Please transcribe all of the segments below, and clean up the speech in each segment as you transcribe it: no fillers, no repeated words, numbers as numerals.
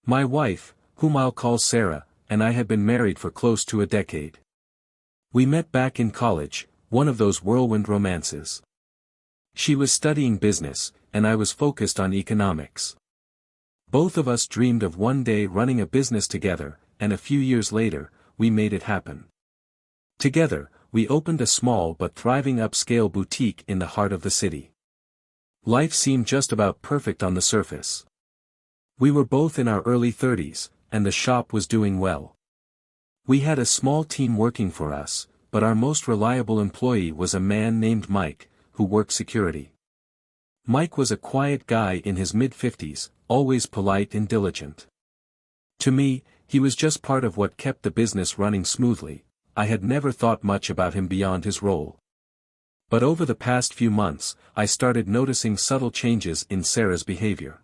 My wife, whom I'll call Sarah, and I had been married for close to a decade. We met back in college, one of those whirlwind romances. She was studying business, and I was focused on economics. Both of us dreamed of one day running a business together, and a few years later, we made it happen. Together, we opened a small but thriving upscale boutique in the heart of the city. Life seemed just about perfect on the surface. We were both in our early 30s, and the shop was doing well. We had a small team working for us, but our most reliable employee was a man named Mike, who worked security. Mike was a quiet guy in his mid-50s, always polite and diligent. To me, he was just part of what kept the business running smoothly. I had never thought much about him beyond his role. But over the past few months, I started noticing subtle changes in Sarah's behavior.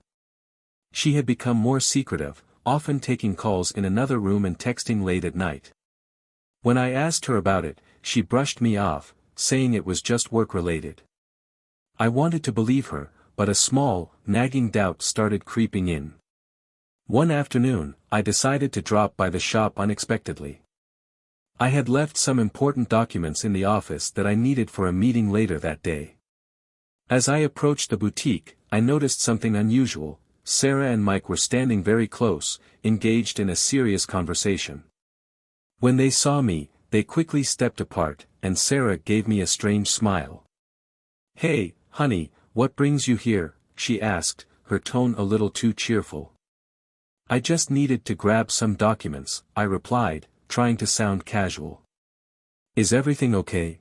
She had become more secretive, often taking calls in another room and texting late at night. When I asked her about it, she brushed me off, saying it was just work-related. I wanted to believe her, but a small, nagging doubt started creeping in. One afternoon, I decided to drop by the shop unexpectedly. I had left some important documents in the office that I needed for a meeting later that day. As I approached the boutique, I noticed something unusual. Sarah and Mike were standing very close, engaged in a serious conversation. When they saw me, they quickly stepped apart, and Sarah gave me a strange smile. "Hey, honey, what brings you here?" she asked, her tone a little too cheerful. "I just needed to grab some documents," I replied, trying to sound casual. "Is everything okay?"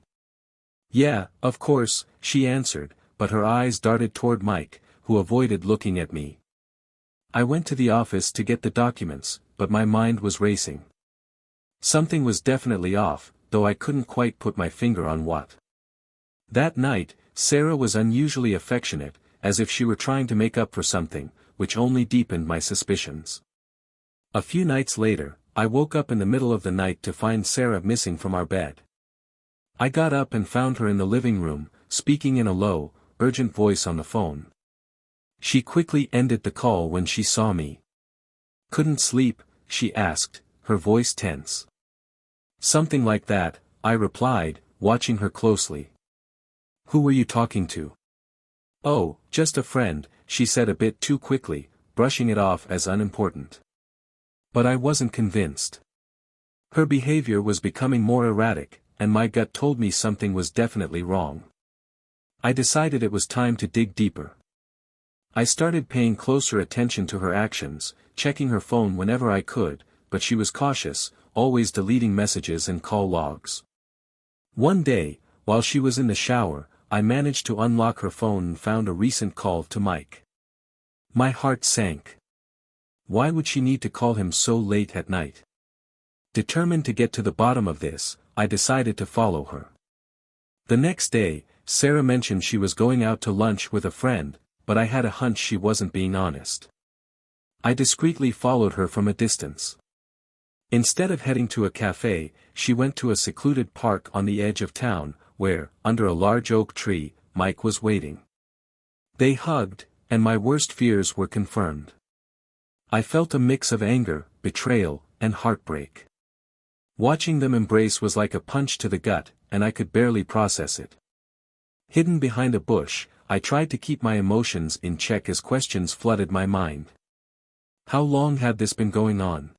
"Yeah, of course," she answered, but her eyes darted toward Mike, who avoided looking at me. I went to the office to get the documents, but my mind was racing. Something was definitely off, though I couldn't quite put my finger on what. That night, Sarah was unusually affectionate, as if she were trying to make up for something, which only deepened my suspicions. A few nights later, I woke up in the middle of the night to find Sarah missing from our bed. I got up and found her in the living room, speaking in a low, urgent voice on the phone. She quickly ended the call when she saw me. "Couldn't sleep?" she asked, her voice tense. "Something like that," I replied, watching her closely. "Who were you talking to?" "Oh, just a friend," she said a bit too quickly, brushing it off as unimportant. But I wasn't convinced. Her behavior was becoming more erratic, and my gut told me something was definitely wrong. I decided it was time to dig deeper. I started paying closer attention to her actions, checking her phone whenever I could, but she was cautious, always deleting messages and call logs. One day, while she was in the shower, I managed to unlock her phone and found a recent call to Mike. My heart sank. Why would she need to call him so late at night? Determined to get to the bottom of this, I decided to follow her. The next day, Sarah mentioned she was going out to lunch with a friend, but I had a hunch she wasn't being honest. I discreetly followed her from a distance. Instead of heading to a cafe, she went to a secluded park on the edge of town, where, under a large oak tree, Mike was waiting. They hugged, and my worst fears were confirmed. I felt a mix of anger, betrayal, and heartbreak. Watching them embrace was like a punch to the gut, and I could barely process it. Hidden behind a bush, I tried to keep my emotions in check as questions flooded my mind. How long had this been going on?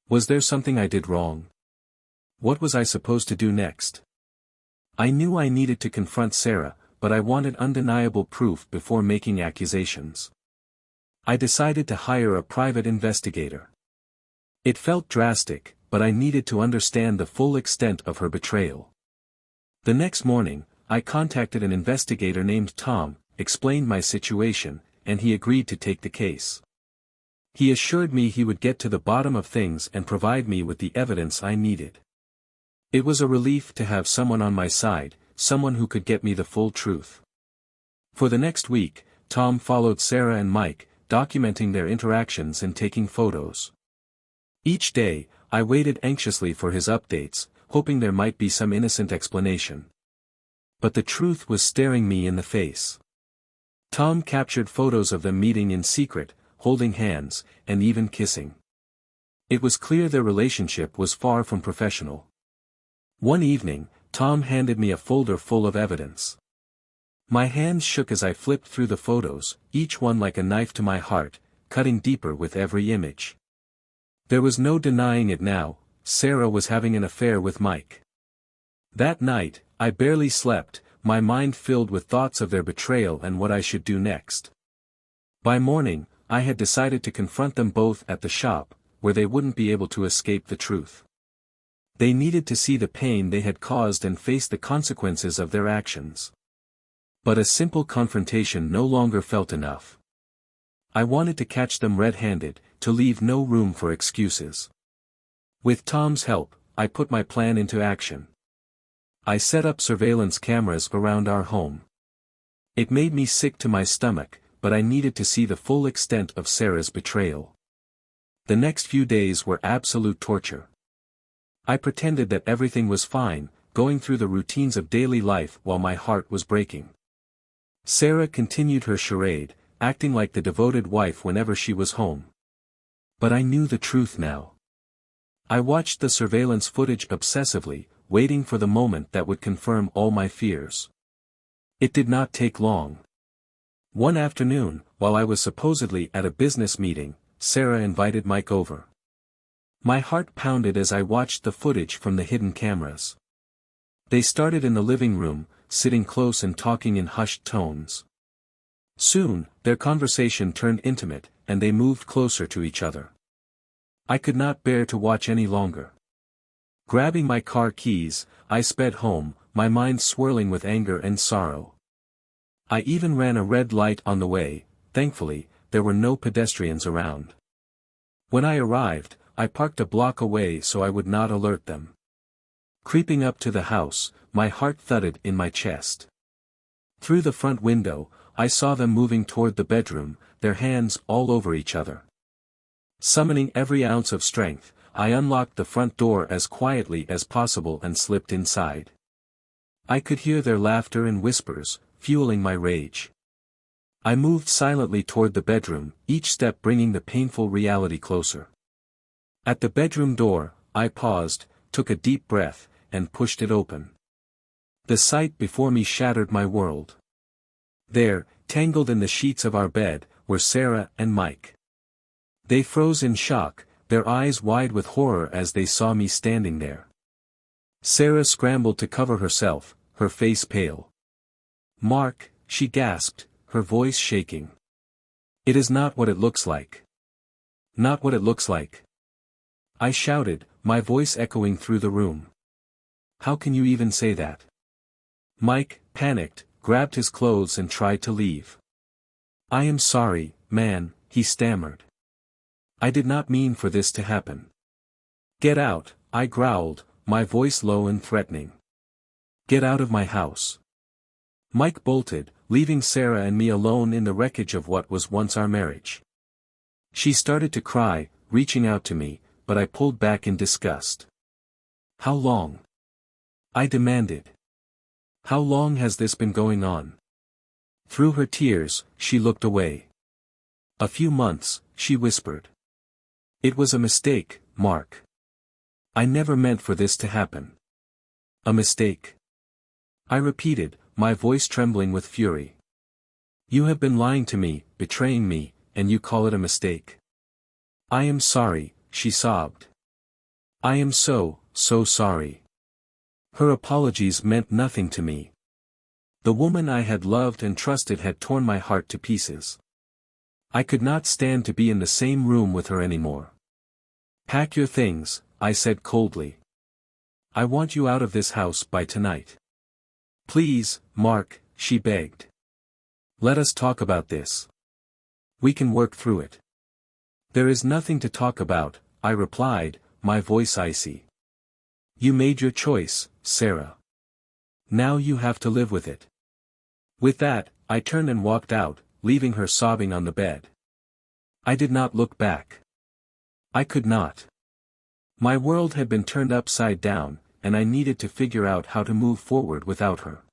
Was there something I did wrong? What was I supposed to do next? I knew I needed to confront Sarah, but I wanted undeniable proof before making accusations. I decided to hire a private investigator. It felt drastic, but I needed to understand the full extent of her betrayal. The next morning, I contacted an investigator named Tom, explained my situation, and he agreed to take the case. He assured me he would get to the bottom of things and provide me with the evidence I needed. It was a relief to have someone on my side, someone who could get me the full truth. For the next week, Tom followed Sarah and Mike, documenting their interactions and taking photos. Each day, I waited anxiously for his updates, hoping there might be some innocent explanation. But the truth was staring me in the face. Tom captured photos of them meeting in secret, holding hands, and even kissing. It was clear their relationship was far from professional. One evening, Tom handed me a folder full of evidence. My hands shook as I flipped through the photos, each one like a knife to my heart, cutting deeper with every image. There was no denying it now, Sarah was having an affair with Mike. That night, I barely slept, my mind filled with thoughts of their betrayal and what I should do next. By morning, I had decided to confront them both at the shop, where they wouldn't be able to escape the truth. They needed to see the pain they had caused and face the consequences of their actions. But a simple confrontation no longer felt enough. I wanted to catch them red-handed, to leave no room for excuses. With Tom's help, I put my plan into action. I set up surveillance cameras around our home. It made me sick to my stomach, but I needed to see the full extent of Sarah's betrayal. The next few days were absolute torture. I pretended that everything was fine, going through the routines of daily life while my heart was breaking. Sarah continued her charade, acting like the devoted wife whenever she was home. But I knew the truth now. I watched the surveillance footage obsessively, waiting for the moment that would confirm all my fears. It did not take long. One afternoon, while I was supposedly at a business meeting, Sarah invited Mike over. My heart pounded as I watched the footage from the hidden cameras. They started in the living room, sitting close and talking in hushed tones. Soon, their conversation turned intimate, and they moved closer to each other. I could not bear to watch any longer. Grabbing my car keys, I sped home, my mind swirling with anger and sorrow. I even ran a red light on the way. Thankfully, there were no pedestrians around. When I arrived, I parked a block away so I would not alert them. Creeping up to the house, my heart thudded in my chest. Through the front window, I saw them moving toward the bedroom, their hands all over each other. Summoning every ounce of strength, I unlocked the front door as quietly as possible and slipped inside. I could hear their laughter and whispers, fueling my rage. I moved silently toward the bedroom, each step bringing the painful reality closer. At the bedroom door, I paused, took a deep breath, and pushed it open. The sight before me shattered my world. There, tangled in the sheets of our bed, were Sarah and Mike. They froze in shock, their eyes wide with horror as they saw me standing there. Sarah scrambled to cover herself, her face pale. "Mark," she gasped, her voice shaking. "It is not what it looks like. Not what it looks like." I shouted, my voice echoing through the room. "How can you even say that?" Mike, panicked, grabbed his clothes and tried to leave. "I am sorry, man," he stammered. "I did not mean for this to happen." "Get out," I growled, my voice low and threatening. "Get out of my house." Mike bolted, leaving Sarah and me alone in the wreckage of what was once our marriage. She started to cry, reaching out to me, but I pulled back in disgust. "How long?" I demanded. "How long has this been going on?" Through her tears, she looked away. "A few months," she whispered. "It was a mistake, Mark. I never meant for this to happen." "A mistake?" I repeated, my voice trembling with fury. "You have been lying to me, betraying me, and you call it a mistake?" "I am sorry," she sobbed. "I am so sorry." Her apologies meant nothing to me. The woman I had loved and trusted had torn my heart to pieces. I could not stand to be in the same room with her anymore. "Pack your things," I said coldly. "I want you out of this house by tonight." "Please, Mark," she begged. "Let us talk about this. We can work through it." "There is nothing to talk about," I replied, my voice icy. "You made your choice, Sarah. Now you have to live with it." With that, I turned and walked out, leaving her sobbing on the bed. I did not look back. I could not. My world had been turned upside down, and I needed to figure out how to move forward without her.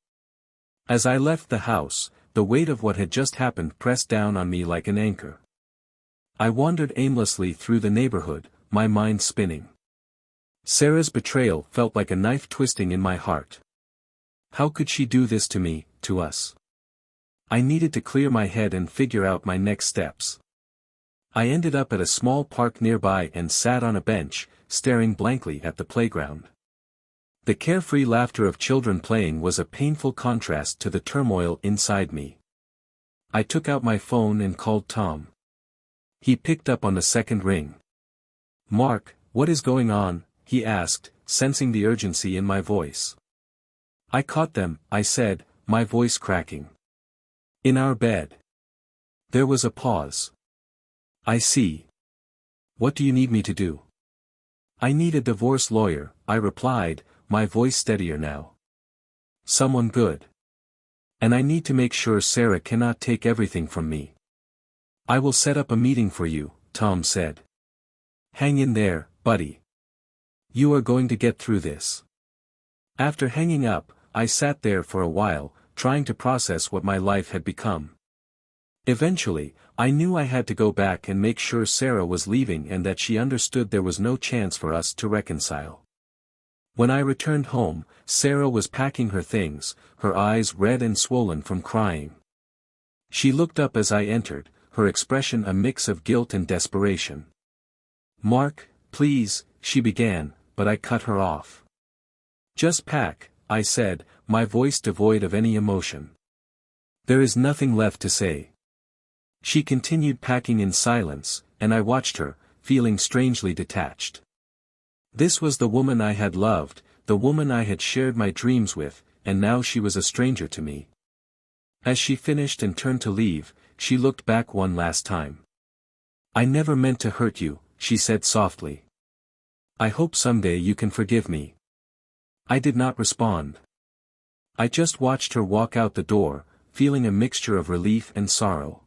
As I left the house, the weight of what had just happened pressed down on me like an anchor. I wandered aimlessly through the neighborhood, my mind spinning. Sarah's betrayal felt like a knife twisting in my heart. How could she do this to me, to us? I needed to clear my head and figure out my next steps. I ended up at a small park nearby and sat on a bench, staring blankly at the playground. The carefree laughter of children playing was a painful contrast to the turmoil inside me. I took out my phone and called Tom. He picked up on the second ring. "Mark, what is going on?" he asked, sensing the urgency in my voice. "I caught them," I said, my voice cracking. "In our bed." There was a pause. "I see. What do you need me to do?" "I need a divorce lawyer," I replied, my voice steadier now. "Someone good. And I need to make sure Sarah cannot take everything from me." "I will set up a meeting for you," Tom said. "Hang in there, buddy. You are going to get through this." After hanging up, I sat there for a while, trying to process what my life had become. Eventually, I knew I had to go back and make sure Sarah was leaving and that she understood there was no chance for us to reconcile. When I returned home, Sarah was packing her things, her eyes red and swollen from crying. She looked up as I entered, her expression a mix of guilt and desperation. "Mark, please," she began, but I cut her off. "Just pack," I said, my voice devoid of any emotion. "There is nothing left to say." She continued packing in silence, and I watched her, feeling strangely detached. This was the woman I had loved, the woman I had shared my dreams with, and now she was a stranger to me. As she finished and turned to leave, she looked back one last time. "I never meant to hurt you," she said softly. "I hope someday you can forgive me." I did not respond. I just watched her walk out the door, feeling a mixture of relief and sorrow.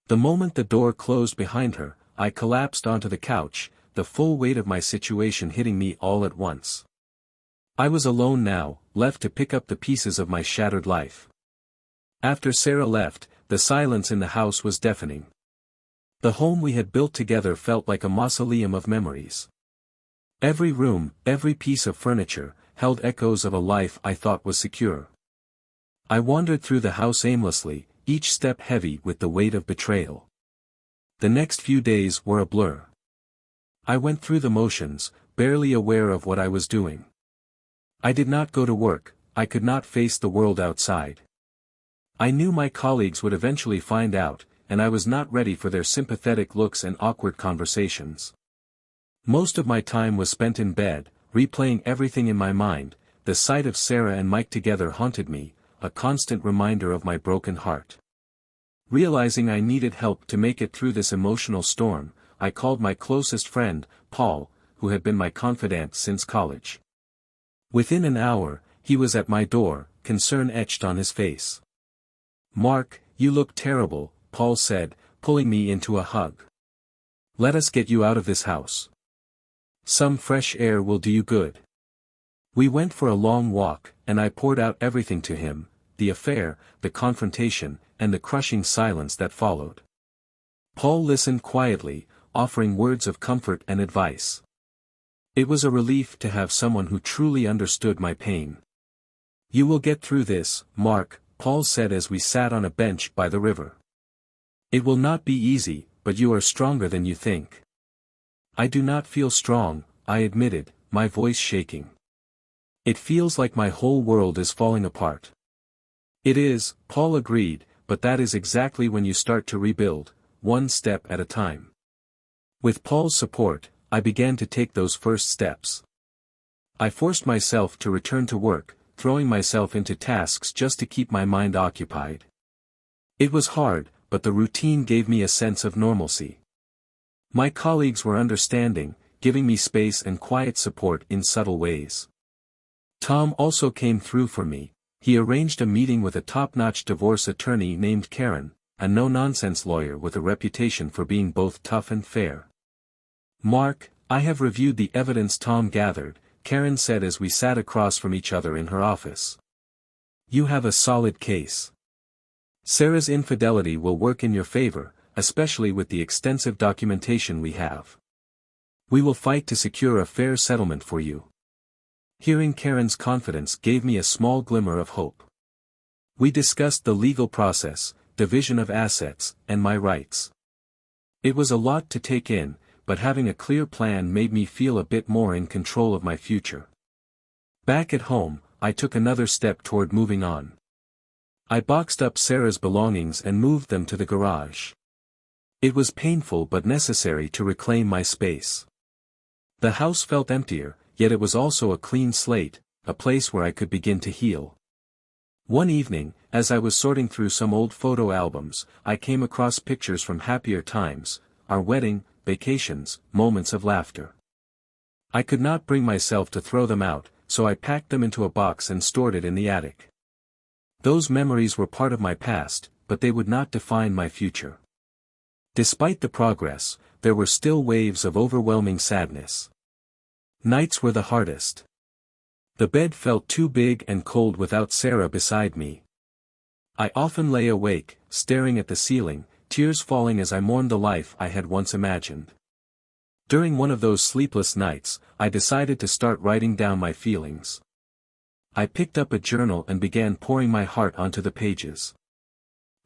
The moment the door closed behind her, I collapsed onto the couch, the full weight of my situation hitting me all at once. I was alone now, left to pick up the pieces of my shattered life. After Sarah left, the silence in the house was deafening. The home we had built together felt like a mausoleum of memories. Every room, every piece of furniture, held echoes of a life I thought was secure. I wandered through the house aimlessly, each step heavy with the weight of betrayal. The next few days were a blur. I went through the motions, barely aware of what I was doing. I did not go to work, I could not face the world outside. I knew my colleagues would eventually find out, and I was not ready for their sympathetic looks and awkward conversations. Most of my time was spent in bed, replaying everything in my mind. The sight of Sarah and Mike together haunted me, a constant reminder of my broken heart. Realizing I needed help to make it through this emotional storm, I called my closest friend, Paul, who had been my confidant since college. Within an hour, he was at my door, concern etched on his face. "Mark, you look terrible," Paul said, pulling me into a hug. "Let us get you out of this house. Some fresh air will do you good." We went for a long walk, and I poured out everything to him, the affair, the confrontation, and the crushing silence that followed. Paul listened quietly, offering words of comfort and advice. It was a relief to have someone who truly understood my pain. "You will get through this, Mark," Paul said as we sat on a bench by the river. "It will not be easy, but you are stronger than you think." "I do not feel strong," I admitted, my voice shaking. "It feels like my whole world is falling apart." "It is," Paul agreed, "but that is exactly when you start to rebuild, one step at a time." With Paul's support, I began to take those first steps. I forced myself to return to work, throwing myself into tasks just to keep my mind occupied. It was hard, but the routine gave me a sense of normalcy. My colleagues were understanding, giving me space and quiet support in subtle ways. Tom also came through for me. He arranged a meeting with a top-notch divorce attorney named Karen, a no-nonsense lawyer with a reputation for being both tough and fair. "Mark, I have reviewed the evidence Tom gathered," Karen said as we sat across from each other in her office. "You have a solid case. Sarah's infidelity will work in your favor, especially with the extensive documentation we have. We will fight to secure a fair settlement for you. Hearing Karen's confidence gave me a small glimmer of hope. We discussed the legal process, division of assets, and my rights. It was a lot to take in, but having a clear plan made me feel a bit more in control of my future. Back at home, I took another step toward moving on. I boxed up Sarah's belongings and moved them to the garage. It was painful but necessary to reclaim my space. The house felt emptier, yet it was also a clean slate, a place where I could begin to heal. One evening, as I was sorting through some old photo albums, I came across pictures from happier times, our wedding, vacations, moments of laughter. I could not bring myself to throw them out, so I packed them into a box and stored it in the attic. Those memories were part of my past, but they would not define my future. Despite the progress, there were still waves of overwhelming sadness. Nights were the hardest. The bed felt too big and cold without Sarah beside me. I often lay awake, staring at the ceiling, tears falling as I mourned the life I had once imagined. During one of those sleepless nights, I decided to start writing down my feelings. I picked up a journal and began pouring my heart onto the pages.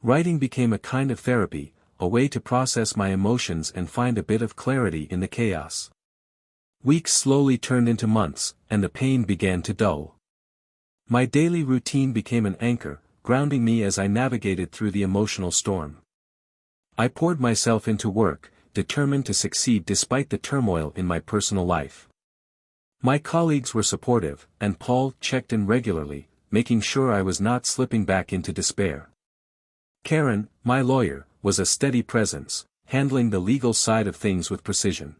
Writing became a kind of therapy, a way to process my emotions and find a bit of clarity in the chaos. Weeks slowly turned into months, and the pain began to dull. My daily routine became an anchor, grounding me as I navigated through the emotional storm. I poured myself into work, determined to succeed despite the turmoil in my personal life. My colleagues were supportive, and Paul checked in regularly, making sure I was not slipping back into despair. Karen, my lawyer, was a steady presence, handling the legal side of things with precision.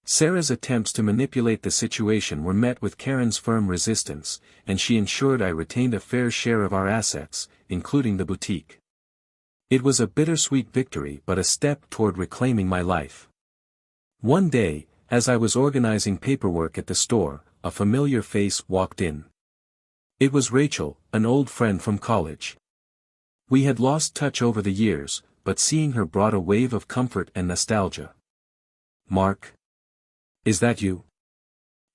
Sarah's attempts to manipulate the situation were met with Karen's firm resistance, and she ensured I retained a fair share of our assets, including the boutique. It was a bittersweet victory but a step toward reclaiming my life. One day, as I was organizing paperwork at the store, a familiar face walked in. It was Rachel, an old friend from college. We had lost touch over the years, but seeing her brought a wave of comfort and nostalgia. "Mark? Is that you?"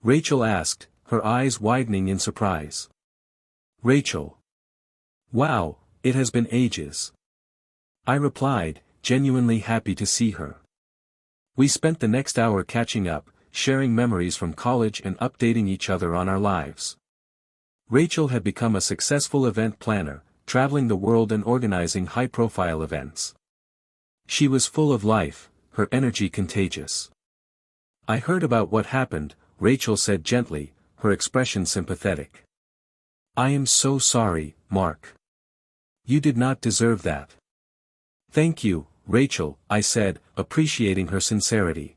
Rachel asked, her eyes widening in surprise. "Rachel. Wow, it has been ages." I replied, genuinely happy to see her. We spent the next hour catching up, sharing memories from college and updating each other on our lives. Rachel had become a successful event planner, traveling the world and organizing high-profile events. She was full of life, her energy contagious. "I heard about what happened," Rachel said gently, her expression sympathetic. "I am so sorry, Mark. You did not deserve that." "Thank you, Rachel," I said, appreciating her sincerity.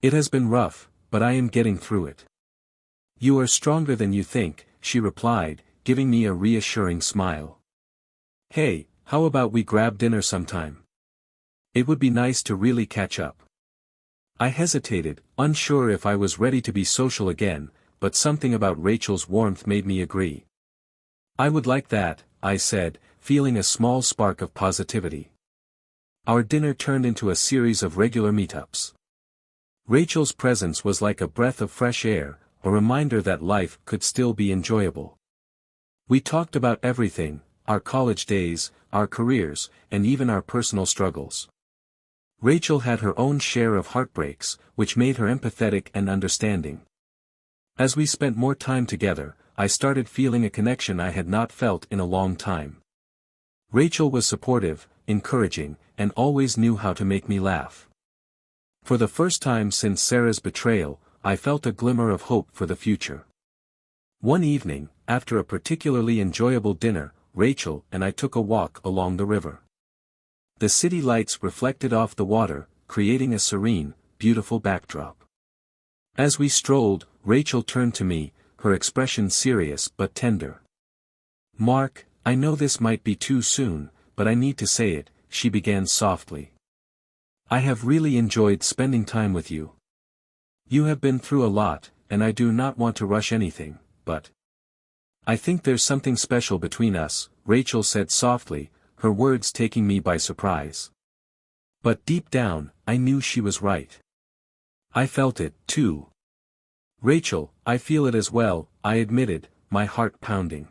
"It has been rough, but I am getting through it." "You are stronger than you think," she replied, giving me a reassuring smile. "Hey, how about we grab dinner sometime? It would be nice to really catch up." I hesitated, unsure if I was ready to be social again, but something about Rachel's warmth made me agree. "I would like that," I said, feeling a small spark of positivity. Our dinner turned into a series of regular meetups. Rachel's presence was like a breath of fresh air, a reminder that life could still be enjoyable. We talked about everything, our college days, our careers, and even our personal struggles. Rachel had her own share of heartbreaks, which made her empathetic and understanding. As we spent more time together, I started feeling a connection I had not felt in a long time. Rachel was supportive, encouraging, and always knew how to make me laugh. For the first time since Sarah's betrayal, I felt a glimmer of hope for the future. One evening, after a particularly enjoyable dinner, Rachel and I took a walk along the river. The city lights reflected off the water, creating a serene, beautiful backdrop. As we strolled, Rachel turned to me, her expression serious but tender. "Mark, I know this might be too soon, but I need to say it," she began softly. "I have really enjoyed spending time with you. You have been through a lot, and I do not want to rush anything, but I think there's something special between us," Rachel said softly, her words taking me by surprise. But deep down, I knew she was right. I felt it, too. "Rachel, I feel it as well," I admitted, my heart pounding.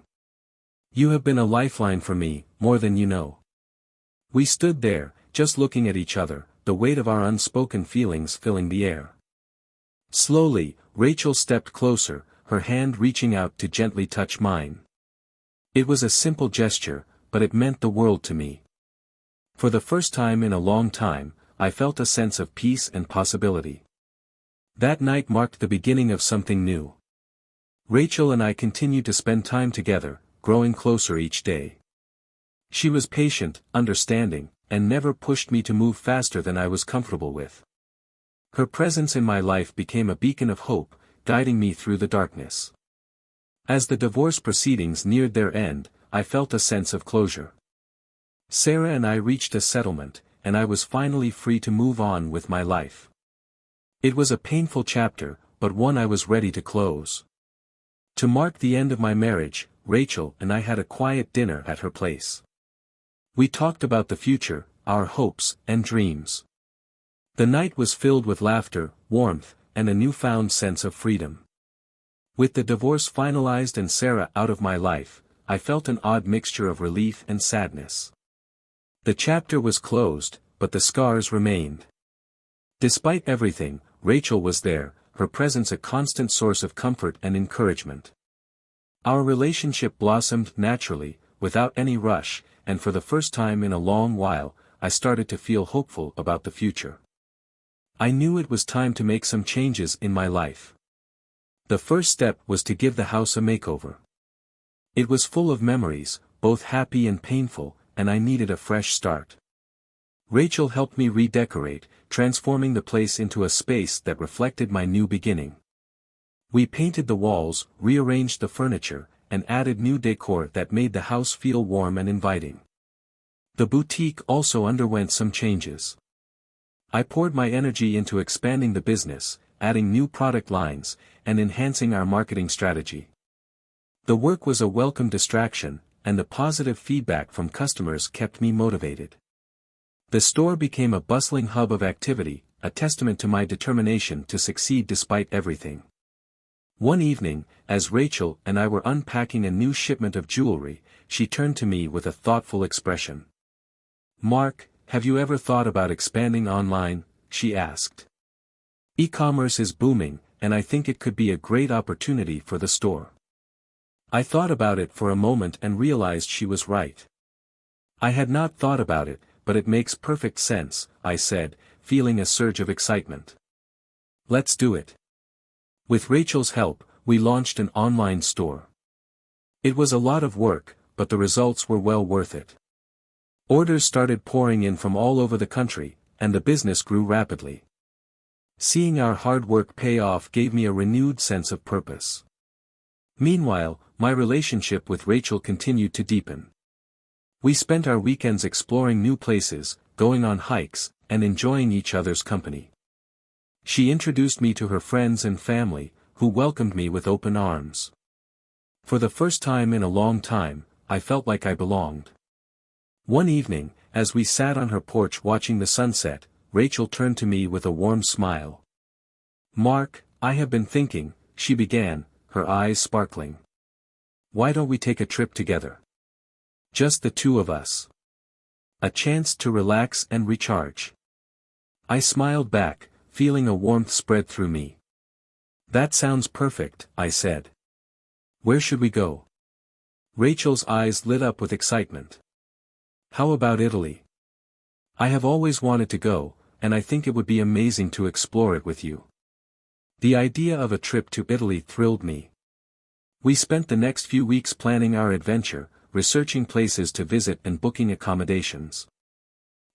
"You have been a lifeline for me, more than you know." We stood there, just looking at each other, the weight of our unspoken feelings filling the air. Slowly, Rachel stepped closer, her hand reaching out to gently touch mine. It was a simple gesture, but it meant the world to me. For the first time in a long time, I felt a sense of peace and possibility. That night marked the beginning of something new. Rachel and I continued to spend time together, growing closer each day. She was patient, understanding, and never pushed me to move faster than I was comfortable with. Her presence in my life became a beacon of hope, guiding me through the darkness. As the divorce proceedings neared their end, I felt a sense of closure. Sarah and I reached a settlement, and I was finally free to move on with my life. It was a painful chapter, but one I was ready to close. To mark the end of my marriage, Rachel and I had a quiet dinner at her place. We talked about the future, our hopes and dreams. The night was filled with laughter, warmth, and a newfound sense of freedom. With the divorce finalized and Sarah out of my life, I felt an odd mixture of relief and sadness. The chapter was closed, but the scars remained. Despite everything, Rachel was there, her presence a constant source of comfort and encouragement. Our relationship blossomed naturally, without any rush, and for the first time in a long while, I started to feel hopeful about the future. I knew it was time to make some changes in my life. The first step was to give the house a makeover. It was full of memories, both happy and painful, and I needed a fresh start. Rachel helped me redecorate, transforming the place into a space that reflected my new beginning. We painted the walls, rearranged the furniture, and added new decor that made the house feel warm and inviting. The boutique also underwent some changes. I poured my energy into expanding the business, adding new product lines, and enhancing our marketing strategy. The work was a welcome distraction, and the positive feedback from customers kept me motivated. The store became a bustling hub of activity, a testament to my determination to succeed despite everything. One evening, as Rachel and I were unpacking a new shipment of jewelry, she turned to me with a thoughtful expression. "Mark, have you ever thought about expanding online?" she asked. "E-commerce is booming, and I think it could be a great opportunity for the store." I thought about it for a moment and realized she was right. I had not thought about it, but it makes perfect sense, I said, feeling a surge of excitement. "Let's do it." With Rachel's help, we launched an online store. It was a lot of work, but the results were well worth it. Orders started pouring in from all over the country, and the business grew rapidly. Seeing our hard work pay off gave me a renewed sense of purpose. Meanwhile, my relationship with Rachel continued to deepen. We spent our weekends exploring new places, going on hikes, and enjoying each other's company. She introduced me to her friends and family, who welcomed me with open arms. For the first time in a long time, I felt like I belonged. One evening, as we sat on her porch watching the sunset, Rachel turned to me with a warm smile. "Mark, I have been thinking," she began, her eyes sparkling. "Why don't we take a trip together? Just the two of us. A chance to relax and recharge." I smiled back, feeling a warmth spread through me. "That sounds perfect," I said. "Where should we go?" Rachel's eyes lit up with excitement. "How about Italy? I have always wanted to go, and I think it would be amazing to explore it with you." The idea of a trip to Italy thrilled me. We spent the next few weeks planning our adventure, researching places to visit and booking accommodations.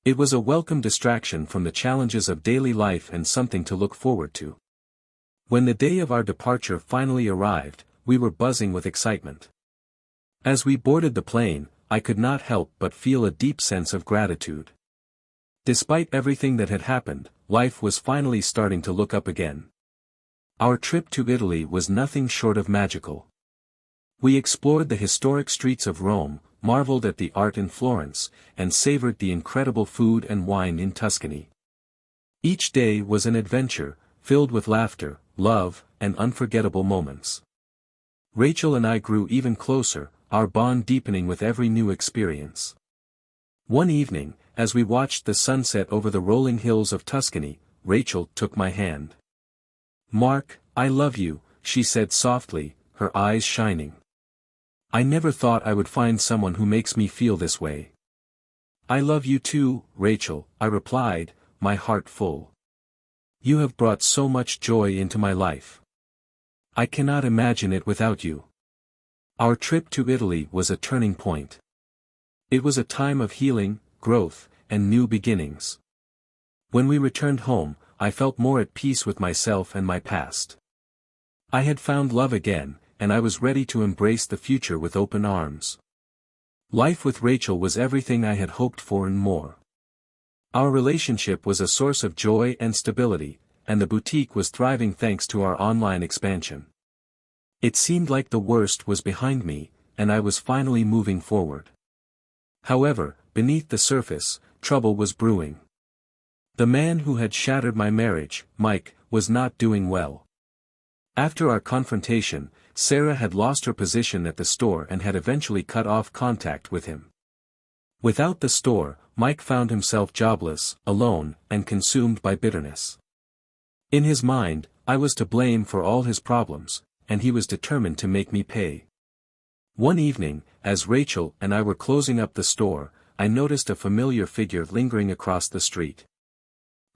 It was a welcome distraction from the challenges of daily life and something to look forward to. When the day of our departure finally arrived, we were buzzing with excitement. As we boarded the plane, I could not help but feel a deep sense of gratitude. Despite everything that had happened, life was finally starting to look up again. Our trip to Italy was nothing short of magical. We explored the historic streets of Rome, marveled at the art in Florence, and savored the incredible food and wine in Tuscany. Each day was an adventure, filled with laughter, love, and unforgettable moments. Rachel and I grew even closer, our bond deepening with every new experience. One evening, as we watched the sunset over the rolling hills of Tuscany, Rachel took my hand. "Mark, I love you," she said softly, her eyes shining. "I never thought I would find someone who makes me feel this way." "I love you too, Rachel," I replied, my heart full. "You have brought so much joy into my life. I cannot imagine it without you." Our trip to Italy was a turning point. It was a time of healing, growth, and new beginnings. When we returned home, I felt more at peace with myself and my past. I had found love again, and I was ready to embrace the future with open arms. Life with Rachel was everything I had hoped for and more. Our relationship was a source of joy and stability, and the boutique was thriving thanks to our online expansion. It seemed like the worst was behind me, and I was finally moving forward. However, beneath the surface, trouble was brewing. The man who had shattered my marriage, Mike, was not doing well. After our confrontation, Sarah had lost her position at the store and had eventually cut off contact with him. Without the store, Mike found himself jobless, alone, and consumed by bitterness. In his mind, I was to blame for all his problems, and he was determined to make me pay. One evening, as Rachel and I were closing up the store, I noticed a familiar figure lingering across the street.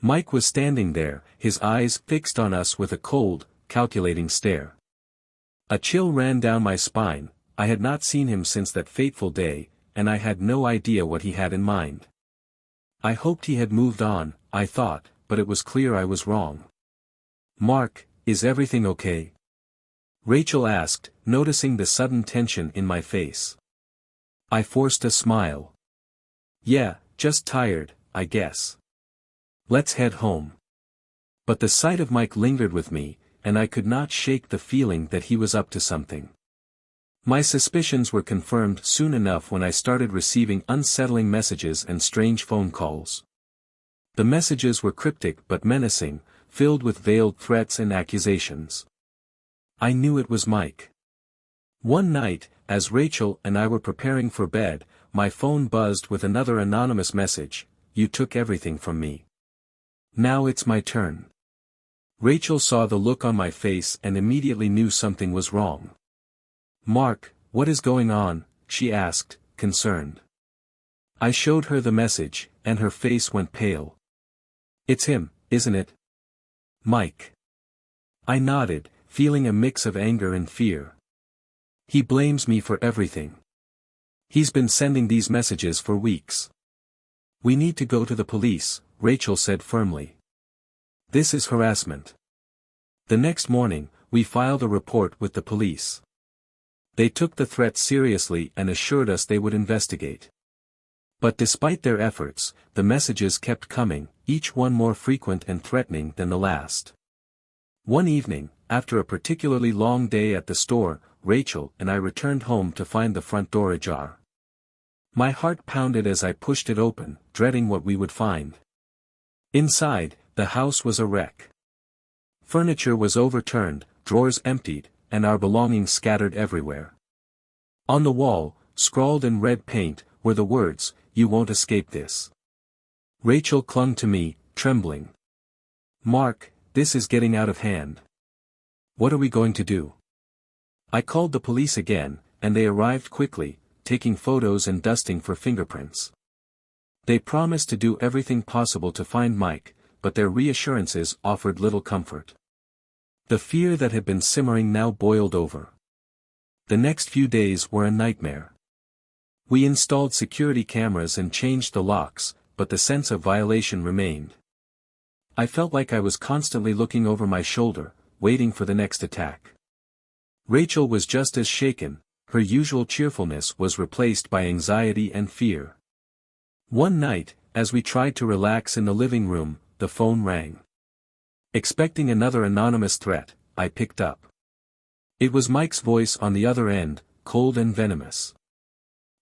Mike was standing there, his eyes fixed on us with a cold, calculating stare. A chill ran down my spine. I had not seen him since that fateful day, and I had no idea what he had in mind. I hoped he had moved on, I thought, but it was clear I was wrong. "Mark, is everything okay?" Rachel asked, noticing the sudden tension in my face. I forced a smile. "Yeah, just tired, I guess. Let's head home." But the sight of Mike lingered with me, and I could not shake the feeling that he was up to something. My suspicions were confirmed soon enough when I started receiving unsettling messages and strange phone calls. The messages were cryptic but menacing, filled with veiled threats and accusations. I knew it was Mike. One night, as Rachel and I were preparing for bed, my phone buzzed with another anonymous message: "You took everything from me. Now it's my turn." Rachel saw the look on my face and immediately knew something was wrong. "Mark, what is going on?" she asked, concerned. I showed her the message, and her face went pale. "It's him, isn't it? Mike." I nodded, feeling a mix of anger and fear. "He blames me for everything. He's been sending these messages for weeks." "We need to go to the police," Rachel said firmly. "This is harassment." The next morning, we filed a report with the police. They took the threat seriously and assured us they would investigate. But despite their efforts, the messages kept coming, each one more frequent and threatening than the last. One evening, after a particularly long day at the store, Rachel and I returned home to find the front door ajar. My heart pounded as I pushed it open, dreading what we would find. Inside, the house was a wreck. Furniture was overturned, drawers emptied, and our belongings scattered everywhere. On the wall, scrawled in red paint, were the words, "You won't escape this." Rachel clung to me, trembling. "Mark, this is getting out of hand. What are we going to do?" I called the police again, and they arrived quickly, taking photos and dusting for fingerprints. They promised to do everything possible to find Mike, but their reassurances offered little comfort. The fear that had been simmering now boiled over. The next few days were a nightmare. We installed security cameras and changed the locks, but the sense of violation remained. I felt like I was constantly looking over my shoulder, waiting for the next attack. Rachel was just as shaken. Her usual cheerfulness was replaced by anxiety and fear. One night, as we tried to relax in the living room, the phone rang. Expecting another anonymous threat, I picked up. It was Mike's voice on the other end, cold and venomous.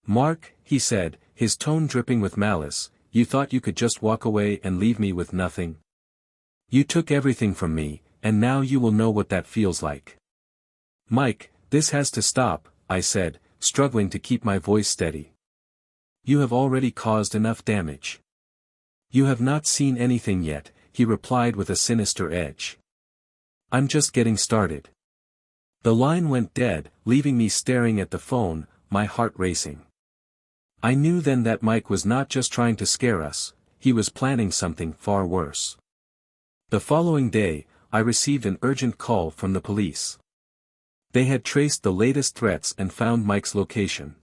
"Mark," he said, his tone dripping with malice, "you thought you could just walk away and leave me with nothing? You took everything from me, and now you will know what that feels like." "Mike, this has to stop," I said, struggling to keep my voice steady. "You have already caused enough damage." "You have not seen anything yet," he replied with a sinister edge. "I'm just getting started." The line went dead, leaving me staring at the phone, my heart racing. I knew then that Mike was not just trying to scare us, he was planning something far worse. The following day, I received an urgent call from the police. They had traced the latest threats and found Mike's location.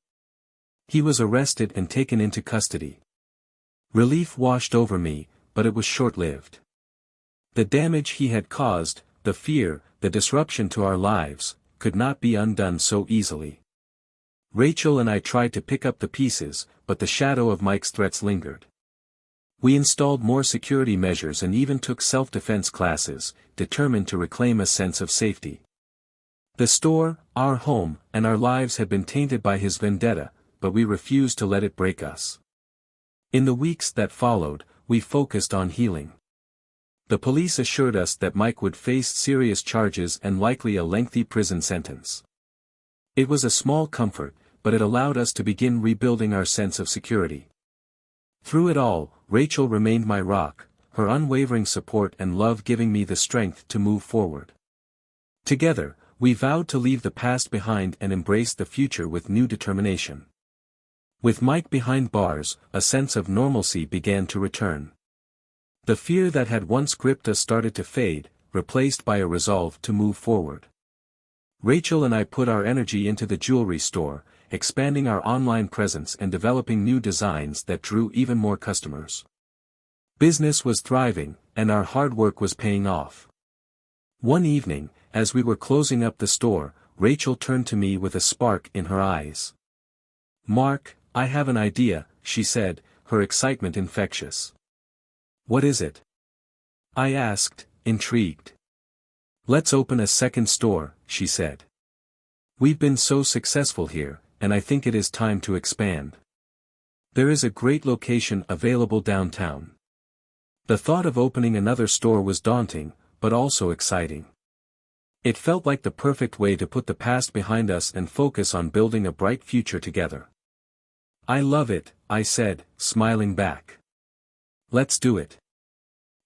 He was arrested and taken into custody. Relief washed over me, but it was short-lived. The damage he had caused, the fear, the disruption to our lives, could not be undone so easily. Rachel and I tried to pick up the pieces, but the shadow of Mike's threats lingered. We installed more security measures and even took self-defense classes, determined to reclaim a sense of safety. The store, our home, and our lives had been tainted by his vendetta, but we refused to let it break us. In the weeks that followed, we focused on healing. The police assured us that Mike would face serious charges and likely a lengthy prison sentence. It was a small comfort, but it allowed us to begin rebuilding our sense of security. Through it all, Rachel remained my rock, her unwavering support and love giving me the strength to move forward. Together, we vowed to leave the past behind and embrace the future with new determination. With Mike behind bars, a sense of normalcy began to return. The fear that had once gripped us started to fade, replaced by a resolve to move forward. Rachel and I put our energy into the jewelry store, expanding our online presence and developing new designs that drew even more customers. Business was thriving, and our hard work was paying off. One evening, as we were closing up the store, Rachel turned to me with a spark in her eyes. "Mark, I have an idea," she said, her excitement infectious. "What is it?" I asked, intrigued. "Let's open a second store," she said. "We've been so successful here, and I think it is time to expand. There is a great location available downtown." The thought of opening another store was daunting, but also exciting. It felt like the perfect way to put the past behind us and focus on building a bright future together. "I love it," I said, smiling back. "Let's do it."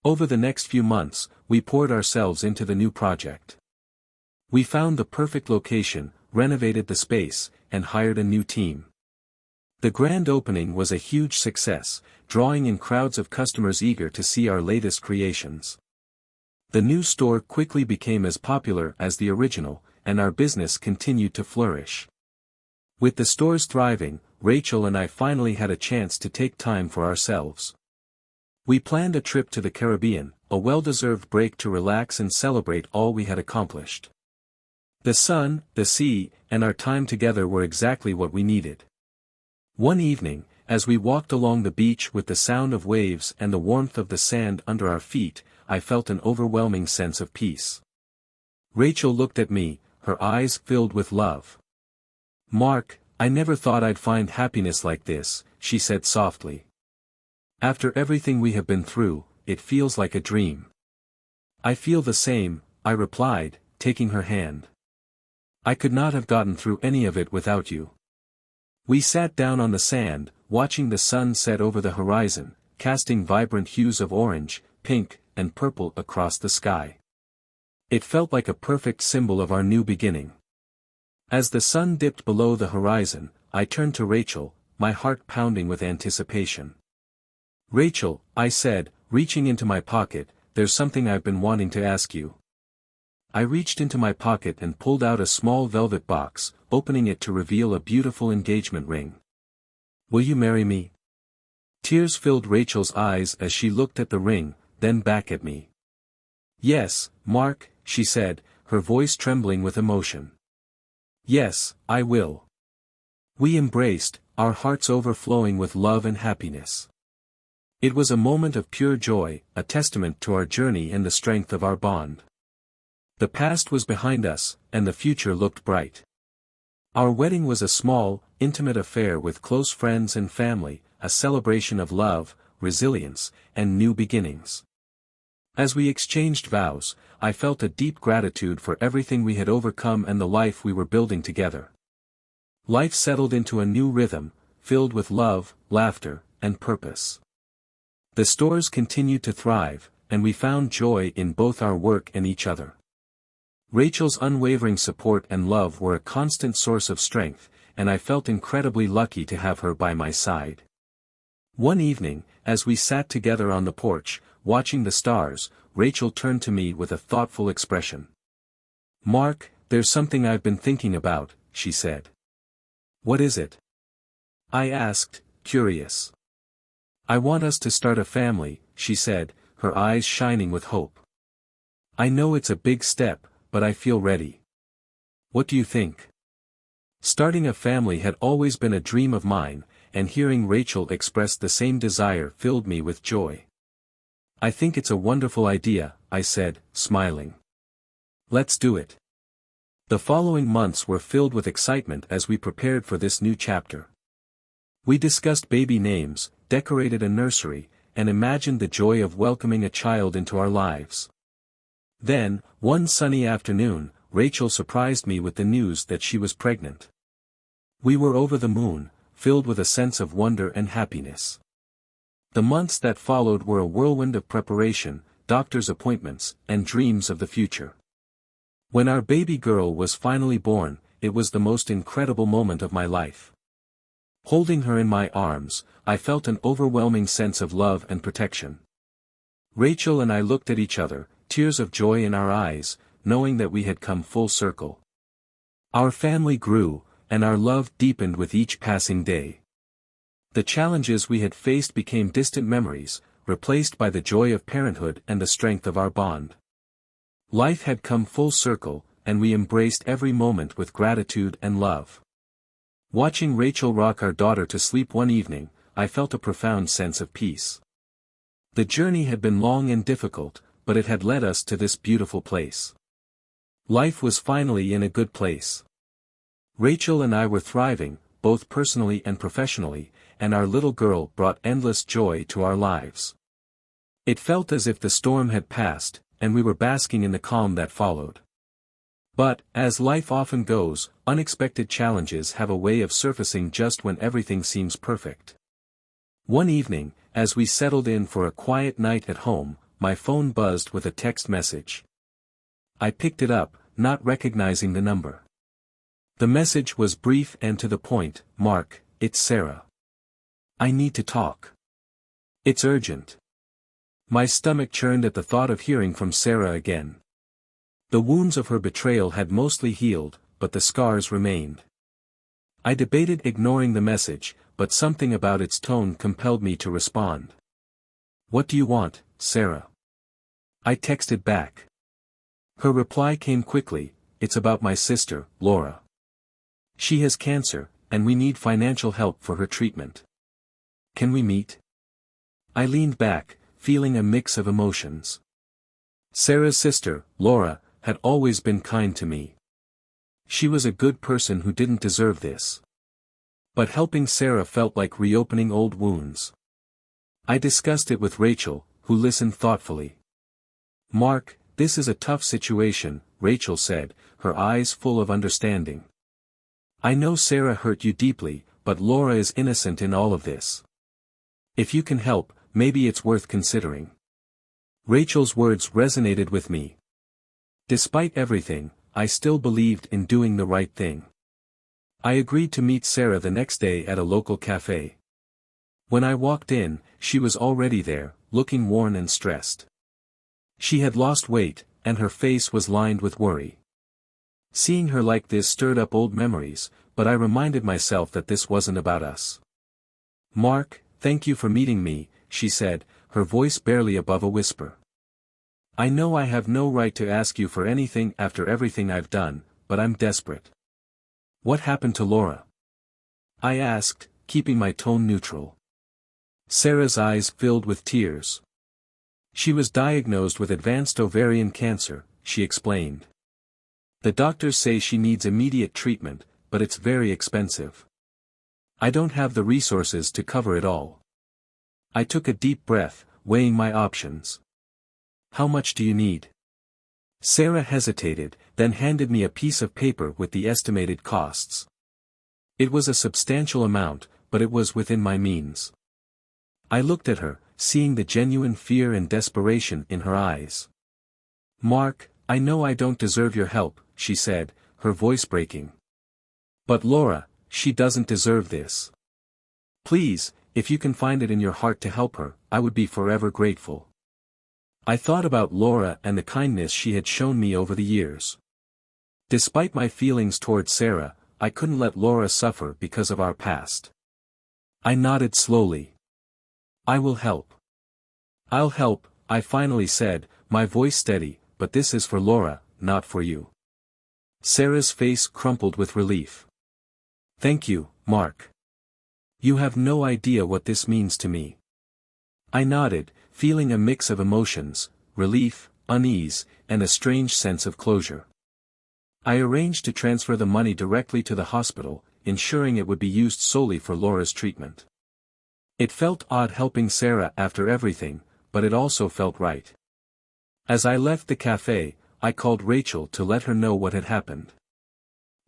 Over the next few months, we poured ourselves into the new project. We found the perfect location, renovated the space, and hired a new team. The grand opening was a huge success, drawing in crowds of customers eager to see our latest creations. The new store quickly became as popular as the original, and our business continued to flourish. With the stores thriving, Rachel and I finally had a chance to take time for ourselves. We planned a trip to the Caribbean, a well-deserved break to relax and celebrate all we had accomplished. The sun, the sea, and our time together were exactly what we needed. One evening, as we walked along the beach with the sound of waves and the warmth of the sand under our feet, I felt an overwhelming sense of peace. Rachel looked at me, her eyes filled with love. "Mark, I never thought I'd find happiness like this," she said softly. "After everything we have been through, it feels like a dream." "I feel the same," I replied, taking her hand. "I could not have gotten through any of it without you." We sat down on the sand, watching the sun set over the horizon, casting vibrant hues of orange, pink, and purple across the sky. It felt like a perfect symbol of our new beginning. As the sun dipped below the horizon, I turned to Rachel, my heart pounding with anticipation. "Rachel," I said, reaching into my pocket, "there's something I've been wanting to ask you." I reached into my pocket and pulled out a small velvet box, opening it to reveal a beautiful engagement ring. "Will you marry me?" Tears filled Rachel's eyes as she looked at the ring, then back at me. "Yes, Mark," she said, her voice trembling with emotion. "Yes, I will." We embraced, our hearts overflowing with love and happiness. It was a moment of pure joy, a testament to our journey and the strength of our bond. The past was behind us, and the future looked bright. Our wedding was a small, intimate affair with close friends and family, a celebration of love, resilience, and new beginnings. As we exchanged vows, I felt a deep gratitude for everything we had overcome and the life we were building together. Life settled into a new rhythm, filled with love, laughter, and purpose. The stores continued to thrive, and we found joy in both our work and each other. Rachel's unwavering support and love were a constant source of strength, and I felt incredibly lucky to have her by my side. One evening, as we sat together on the porch, watching the stars, Rachel turned to me with a thoughtful expression. "Mark, there's something I've been thinking about," she said. "What is it?" I asked, curious. "I want us to start a family," she said, her eyes shining with hope. "I know it's a big step, but I feel ready. What do you think?" Starting a family had always been a dream of mine, and hearing Rachel express the same desire filled me with joy. "I think it's a wonderful idea," I said, smiling. "Let's do it." The following months were filled with excitement as we prepared for this new chapter. We discussed baby names, decorated a nursery, and imagined the joy of welcoming a child into our lives. Then, one sunny afternoon, Rachel surprised me with the news that she was pregnant. We were over the moon, filled with a sense of wonder and happiness. The months that followed were a whirlwind of preparation, doctor's appointments, and dreams of the future. When our baby girl was finally born, it was the most incredible moment of my life. Holding her in my arms, I felt an overwhelming sense of love and protection. Rachel and I looked at each other, tears of joy in our eyes, knowing that we had come full circle. Our family grew, and our love deepened with each passing day. The challenges we had faced became distant memories, replaced by the joy of parenthood and the strength of our bond. Life had come full circle, and we embraced every moment with gratitude and love. Watching Rachel rock our daughter to sleep one evening, I felt a profound sense of peace. The journey had been long and difficult, but it had led us to this beautiful place. Life was finally in a good place. Rachel and I were thriving, both personally and professionally, and our little girl brought endless joy to our lives. It felt as if the storm had passed, and we were basking in the calm that followed. But, as life often goes, unexpected challenges have a way of surfacing just when everything seems perfect. One evening, as we settled in for a quiet night at home, my phone buzzed with a text message. I picked it up, not recognizing the number. The message was brief and to the point. "Mark, it's Sarah. I need to talk. It's urgent." My stomach churned at the thought of hearing from Sarah again. The wounds of her betrayal had mostly healed, but the scars remained. I debated ignoring the message, but something about its tone compelled me to respond. "What do you want, Sarah?" I texted back. Her reply came quickly. "It's about my sister, Laura. She has cancer, and we need financial help for her treatment. Can we meet?" I leaned back, feeling a mix of emotions. Sarah's sister, Laura, had always been kind to me. She was a good person who didn't deserve this. But helping Sarah felt like reopening old wounds. I discussed it with Rachel, who listened thoughtfully. "Mark, this is a tough situation," Rachel said, her eyes full of understanding. "I know Sarah hurt you deeply, but Laura is innocent in all of this. If you can help, maybe it's worth considering." Rachel's words resonated with me. Despite everything, I still believed in doing the right thing. I agreed to meet Sarah the next day at a local cafe. When I walked in, she was already there, looking worn and stressed. She had lost weight, and her face was lined with worry. Seeing her like this stirred up old memories, but I reminded myself that this wasn't about us. "Mark, thank you for meeting me," she said, her voice barely above a whisper. "I know I have no right to ask you for anything after everything I've done, but I'm desperate." "What happened to Laura?" I asked, keeping my tone neutral. Sarah's eyes filled with tears. "She was diagnosed with advanced ovarian cancer," she explained. "The doctors say she needs immediate treatment, but it's very expensive. I don't have the resources to cover it all. I took a deep breath, weighing my options. How much do you need? Sarah hesitated, then handed me a piece of paper with the estimated costs. It was a substantial amount, but it was within my means. I looked at her, seeing the genuine fear and desperation in her eyes. "Mark, I know I don't deserve your help," she said, her voice breaking. "But Laura, she doesn't deserve this. Please, if you can find it in your heart to help her, I would be forever grateful." I thought about Laura and the kindness she had shown me over the years. Despite my feelings toward Sarah, I couldn't let Laura suffer because of our past. I nodded slowly. "I will help. I'll help," I finally said, my voice steady, "but this is for Laura, not for you." Sarah's face crumpled with relief. "Thank you, Mark. You have no idea what this means to me." I nodded, feeling a mix of emotions, relief, unease, and a strange sense of closure. I arranged to transfer the money directly to the hospital, ensuring it would be used solely for Laura's treatment. It felt odd helping Sarah after everything, but it also felt right. As I left the cafe, I called Rachel to let her know what had happened.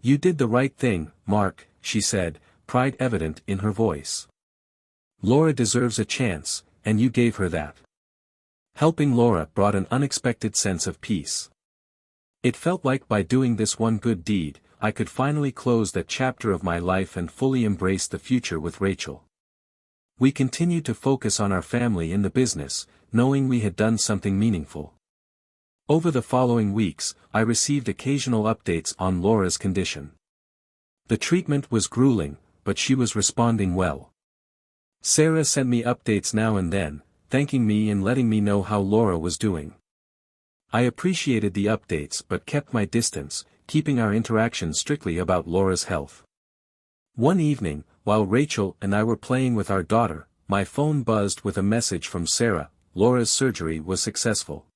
"You did the right thing, Mark," she said, pride evident in her voice. "Laura deserves a chance, and you gave her that." Helping Laura brought an unexpected sense of peace. It felt like by doing this one good deed, I could finally close that chapter of my life and fully embrace the future with Rachel. We continued to focus on our family and the business, knowing we had done something meaningful. Over the following weeks, I received occasional updates on Laura's condition. The treatment was grueling, but she was responding well. Sarah sent me updates now and then, thanking me and letting me know how Laura was doing. I appreciated the updates but kept my distance, keeping our interaction strictly about Laura's health. One evening, while Rachel and I were playing with our daughter, my phone buzzed with a message from Sarah: "Laura's surgery was successful.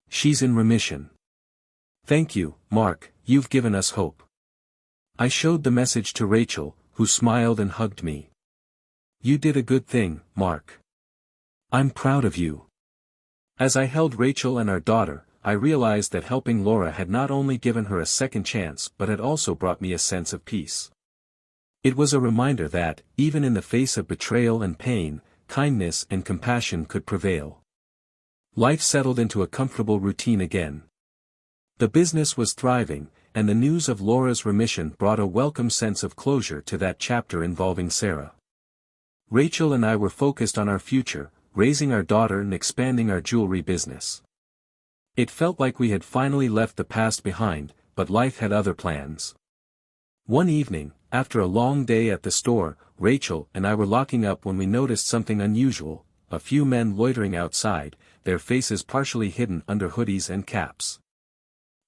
She's in remission. Thank you, Mark, you've given us hope." I showed the message to Rachel, who smiled and hugged me. "You did a good thing, Mark. I'm proud of you." As I held Rachel and our daughter, I realized that helping Laura had not only given her a second chance but had also brought me a sense of peace. It was a reminder that, even in the face of betrayal and pain, kindness and compassion could prevail. Life settled into a comfortable routine again. The business was thriving, and the news of Laura's remission brought a welcome sense of closure to that chapter involving Sarah. Rachel and I were focused on our future, raising our daughter and expanding our jewelry business. It felt like we had finally left the past behind, but life had other plans. One evening, after a long day at the store, Rachel and I were locking up when we noticed something unusual: a few men loitering outside, their faces partially hidden under hoodies and caps.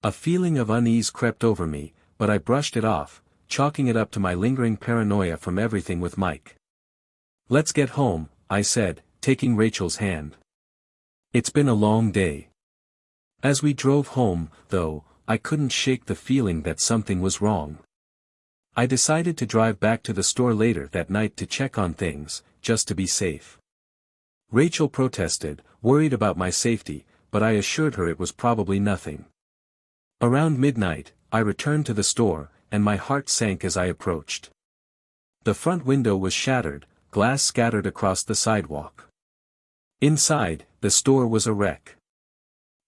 A feeling of unease crept over me, but I brushed it off, chalking it up to my lingering paranoia from everything with Mike. "Let's get home," I said, taking Rachel's hand. "It's been a long day." As we drove home, though, I couldn't shake the feeling that something was wrong. I decided to drive back to the store later that night to check on things, just to be safe. Rachel protested, worried about my safety, but I assured her it was probably nothing. Around midnight, I returned to the store, and my heart sank as I approached. The front window was shattered, glass scattered across the sidewalk. Inside, the store was a wreck.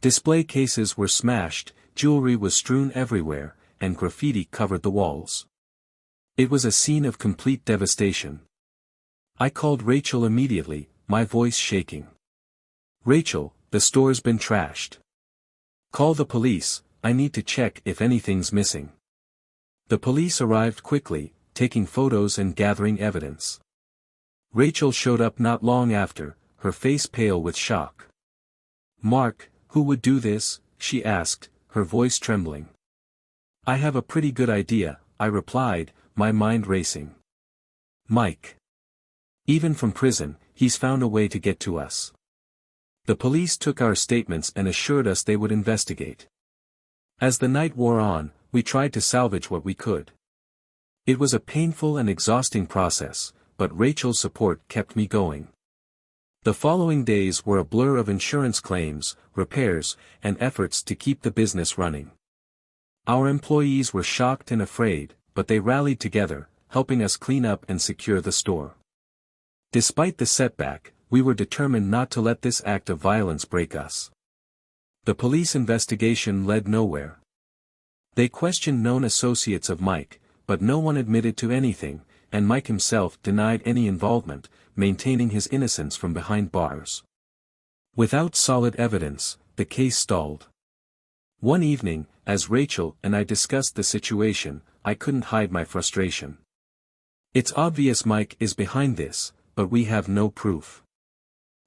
Display cases were smashed, jewelry was strewn everywhere, and graffiti covered the walls. It was a scene of complete devastation. I called Rachel immediately, my voice shaking. "Rachel, the store's been trashed. Call the police, I need to check if anything's missing." The police arrived quickly, taking photos and gathering evidence. Rachel showed up not long after, her face pale with shock. "Mark, who would do this?" she asked, her voice trembling. "I have a pretty good idea," I replied, my mind racing. "Mike. Even from prison, he's found a way to get to us." The police took our statements and assured us they would investigate. As the night wore on, we tried to salvage what we could. It was a painful and exhausting process, but Rachel's support kept me going. The following days were a blur of insurance claims, repairs, and efforts to keep the business running. Our employees were shocked and afraid, but they rallied together, helping us clean up and secure the store. Despite the setback, we were determined not to let this act of violence break us. The police investigation led nowhere. They questioned known associates of Mike, but no one admitted to anything, and Mike himself denied any involvement, maintaining his innocence from behind bars. Without solid evidence, the case stalled. One evening, as Rachel and I discussed the situation, I couldn't hide my frustration. It's obvious Mike is behind this, but we have no proof.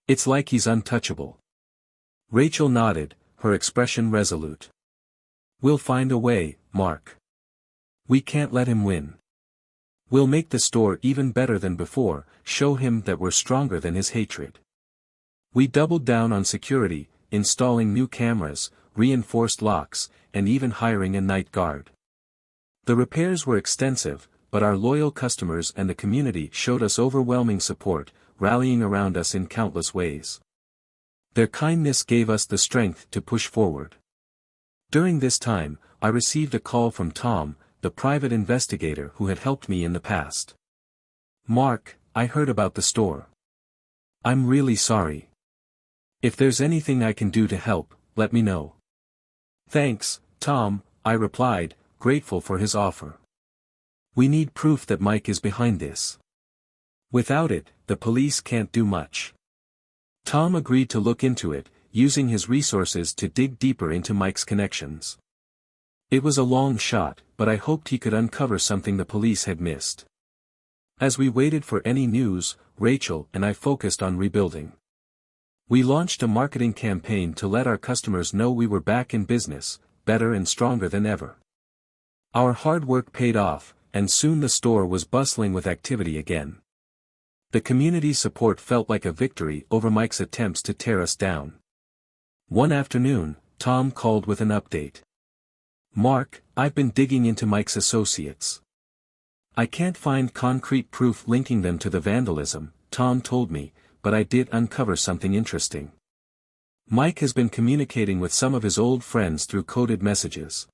It's like he's untouchable. Rachel nodded, her expression resolute. We'll find a way, Mark. We can't let him win. We'll make the store even better than before, show him that we're stronger than his hatred. We doubled down on security, installing new cameras, reinforced locks, and even hiring a night guard. The repairs were extensive, but our loyal customers and the community showed us overwhelming support, rallying around us in countless ways. Their kindness gave us the strength to push forward. During this time, I received a call from Tom, the private investigator who had helped me in the past. Mark, I heard about the store. I'm really sorry. If there's anything I can do to help, let me know. Thanks, Tom, I replied, grateful for his offer. We need proof that Mike is behind this. Without it, the police can't do much. Tom agreed to look into it, using his resources to dig deeper into Mike's connections. It was a long shot, but I hoped he could uncover something the police had missed. As we waited for any news, Rachel and I focused on rebuilding. We launched a marketing campaign to let our customers know we were back in business, better and stronger than ever. Our hard work paid off, and soon the store was bustling with activity again. The community's support felt like a victory over Mike's attempts to tear us down. One afternoon, Tom called with an update. Mark, I've been digging into Mike's associates. I can't find concrete proof linking them to the vandalism, Tom told me, but I did uncover something interesting. Mike has been communicating with some of his old friends through coded messages.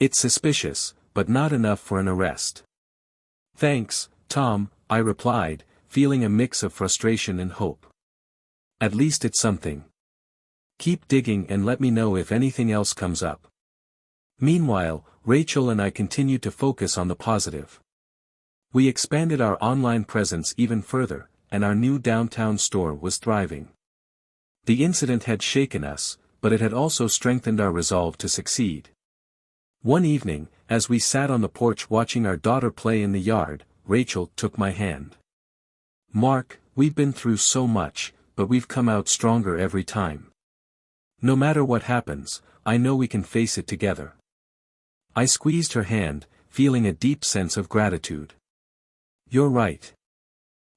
It's suspicious, but not enough for an arrest. Thanks, Tom, I replied, feeling a mix of frustration and hope. At least it's something. Keep digging and let me know if anything else comes up. Meanwhile, Rachel and I continued to focus on the positive. We expanded our online presence even further, and our new downtown store was thriving. The incident had shaken us, but it had also strengthened our resolve to succeed. One evening, as we sat on the porch watching our daughter play in the yard, Rachel took my hand. Mark, we've been through so much, but we've come out stronger every time. No matter what happens, I know we can face it together. I squeezed her hand, feeling a deep sense of gratitude. You're right.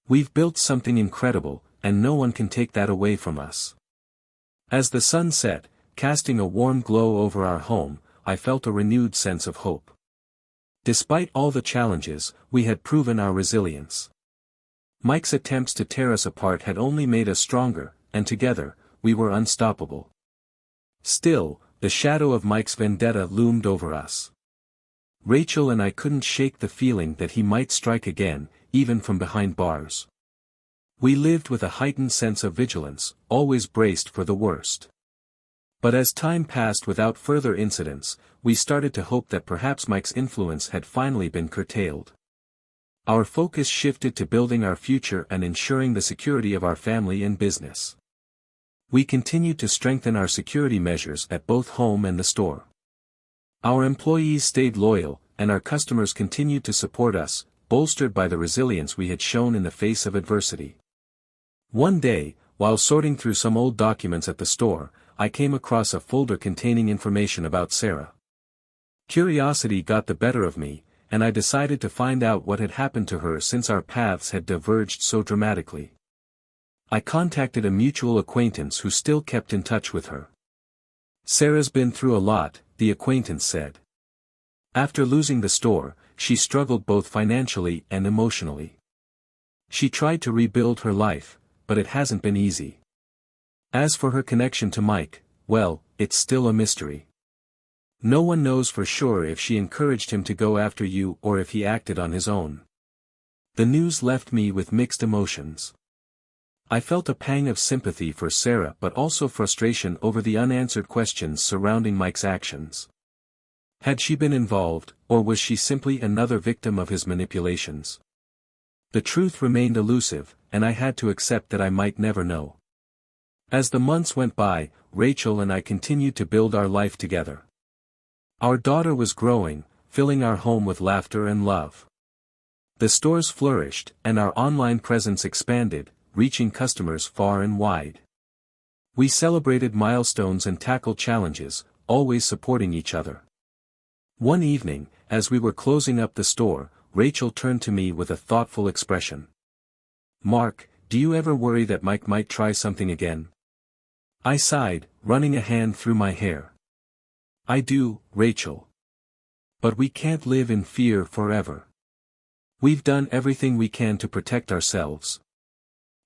We've built something incredible, and no one can take that away from us. As the sun set, casting a warm glow over our home, I felt a renewed sense of hope. Despite all the challenges, we had proven our resilience. Mike's attempts to tear us apart had only made us stronger, and together, we were unstoppable. Still, the shadow of Mike's vendetta loomed over us. Rachel and I couldn't shake the feeling that he might strike again, even from behind bars. We lived with a heightened sense of vigilance, always braced for the worst. But as time passed without further incidents, we started to hope that perhaps Mike's influence had finally been curtailed. Our focus shifted to building our future and ensuring the security of our family and business. We continued to strengthen our security measures at both home and the store. Our employees stayed loyal, and our customers continued to support us, bolstered by the resilience we had shown in the face of adversity. One day, while sorting through some old documents at the store, I came across a folder containing information about Sarah. Curiosity got the better of me, and I decided to find out what had happened to her since our paths had diverged so dramatically. I contacted a mutual acquaintance who still kept in touch with her. Sarah's been through a lot, the acquaintance said. After losing the store, she struggled both financially and emotionally. She tried to rebuild her life, but it hasn't been easy. As for her connection to Mike, well, it's still a mystery. No one knows for sure if she encouraged him to go after you or if he acted on his own. The news left me with mixed emotions. I felt a pang of sympathy for Sarah but also frustration over the unanswered questions surrounding Mike's actions. Had she been involved, or was she simply another victim of his manipulations? The truth remained elusive, and I had to accept that I might never know. As the months went by, Rachel and I continued to build our life together. Our daughter was growing, filling our home with laughter and love. The stores flourished, and our online presence expanded, reaching customers far and wide. We celebrated milestones and tackled challenges, always supporting each other. One evening, as we were closing up the store, Rachel turned to me with a thoughtful expression. "Mark, do you ever worry that Mike might try something again?" I sighed, running a hand through my hair. "I do, Rachel. But we can't live in fear forever. We've done everything we can to protect ourselves.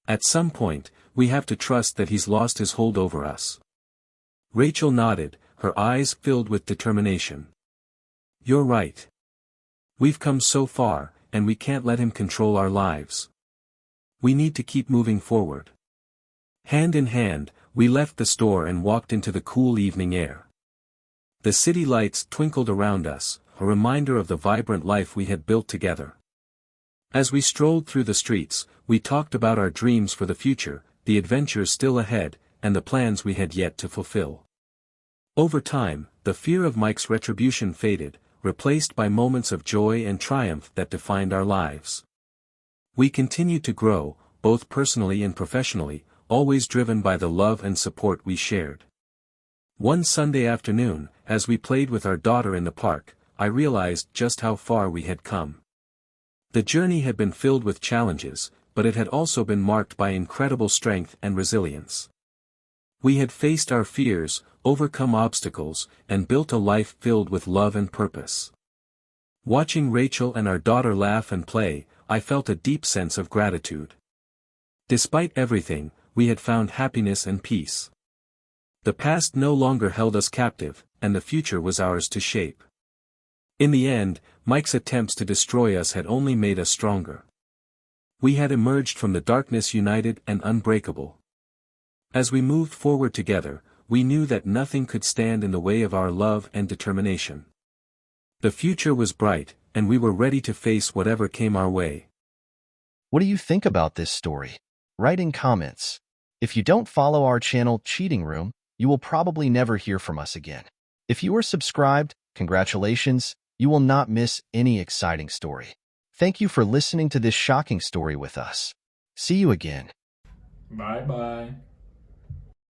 At some point, we have to trust that he's lost his hold over us." Rachel nodded, her eyes filled with determination. "You're right. We've come so far, and we can't let him control our lives. We need to keep moving forward." Hand in hand, we left the store and walked into the cool evening air. The city lights twinkled around us, a reminder of the vibrant life we had built together. As we strolled through the streets, we talked about our dreams for the future, the adventures still ahead, and the plans we had yet to fulfill. Over time, the fear of Mike's retribution faded, replaced by moments of joy and triumph that defined our lives. We continued to grow, both personally and professionally, always driven by the love and support we shared. One Sunday afternoon, as we played with our daughter in the park, I realized just how far we had come. The journey had been filled with challenges, but it had also been marked by incredible strength and resilience. We had faced our fears, overcome obstacles, and built a life filled with love and purpose. Watching Rachel and our daughter laugh and play, I felt a deep sense of gratitude. Despite everything, we had found happiness and peace. The past no longer held us captive, and the future was ours to shape. In the end, Mike's attempts to destroy us had only made us stronger. We had emerged from the darkness united and unbreakable. As we moved forward together, we knew that nothing could stand in the way of our love and determination. The future was bright, and we were ready to face whatever came our way. What do you think about this story? Write in comments. If you don't follow our channel Cheating Room, you will probably never hear from us again. If you are subscribed, congratulations, you will not miss any exciting story. Thank you for listening to this shocking story with us. See you again. Bye bye.